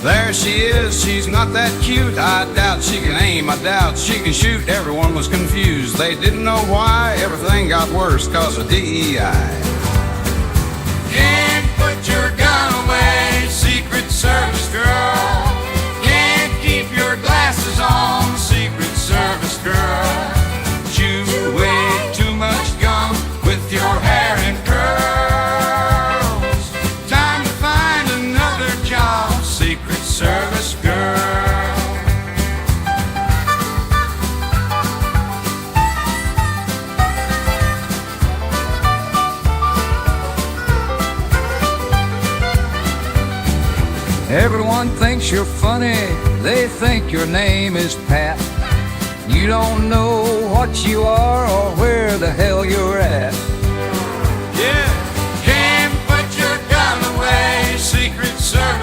There she is, she's not that cute. I doubt she can aim, I doubt she can shoot. Everyone was confused, they didn't know why. Everything got worse cause of DEI. Can't put your gun away, Secret Service girl. Can't keep your glasses on, Secret Service girl. Chew way too much gum with your hair in curls. Time to find another job, Secret Service girl. Everyone thinks you're funny, they think your name is Pat. You don't know what you are or where the hell you're at. Yeah, can't put your gun away, Secret Service.